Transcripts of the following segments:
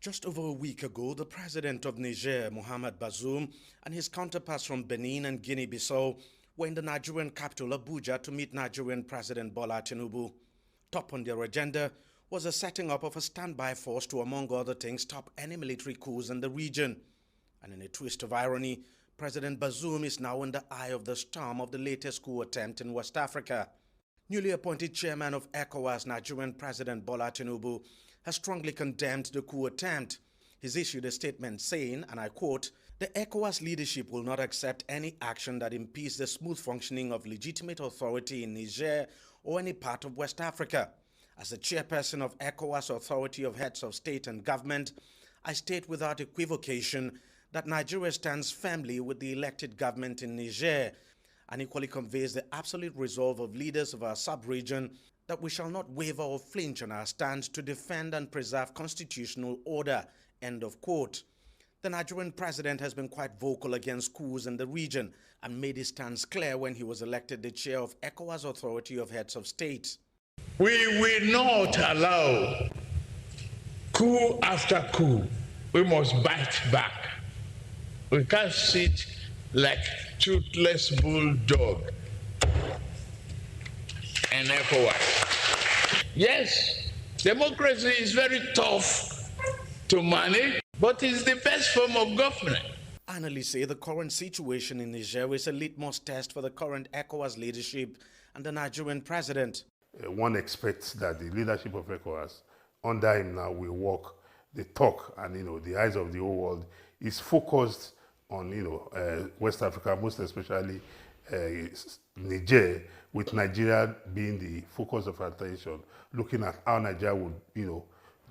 Just over a week ago, the president of Niger, Mohamed Bazoum, and his counterparts from Benin and Guinea-Bissau were in the Nigerian capital, Abuja, to meet Nigerian President Bola Tinubu. Top on their agenda was the setting up of a standby force to, among other things, stop any military coups in the region. And in a twist of irony, President Bazoum is now in the eye of the storm of the latest coup attempt in West Africa. Newly appointed chairman of ECOWAS, Nigerian President Bola Tinubu, has strongly condemned the coup attempt. He's issued a statement saying, and I quote, "The ECOWAS leadership will not accept any action that impedes the smooth functioning of legitimate authority in Niger or any part of West Africa. As the chairperson of ECOWAS Authority of Heads of State and Government, I state without equivocation that Nigeria stands firmly with the elected government in Niger and equally conveys the absolute resolve of leaders of our sub-region that we shall not waver or flinch on our stance to defend and preserve constitutional order." End of quote. The Nigerian president has been quite vocal against coups in the region and made his stance clear when he was elected the chair of ECOWAS Authority of Heads of State. We will not allow coup after coup. We must bite back. We can't sit like toothless bulldog and ECOWAS. Yes, democracy is very tough to manage, but it's the best form of government. Analysts say the current situation in Niger is a litmus test for the current ECOWAS leadership and the Nigerian president. One expects that the leadership of ECOWAS, under him now, will walk the talk, and the eyes of the whole world is focused on West Africa, most especially Niger, with Nigeria being the focus of attention, looking at how Nigeria would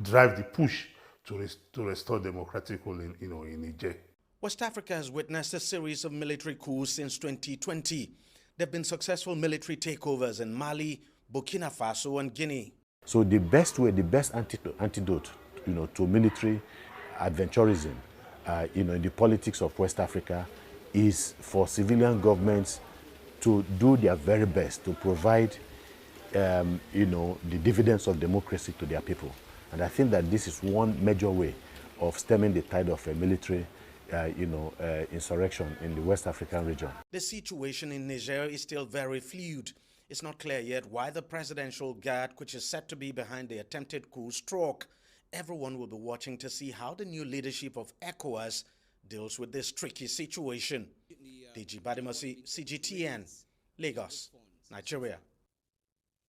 drive the push to restore democratic rule in Niger. West Africa has witnessed a series of military coups since 2020. There have been successful military takeovers in Mali, Burkina Faso and Guinea. So the best way, the best antidote to military adventurism in the politics of West Africa is for civilian governments to do their very best to provide the dividends of democracy to their people. And I think that this is one major way of stemming the tide of a military insurrection in the West African region. The situation in Niger is still very fluid. It's not clear yet why the presidential guard, which is said to be behind the attempted coup, struck. Everyone will be watching to see how the new leadership of ECOWAS deals with this tricky situation. DG Badimosi, CGTN, Lagos, Nigeria.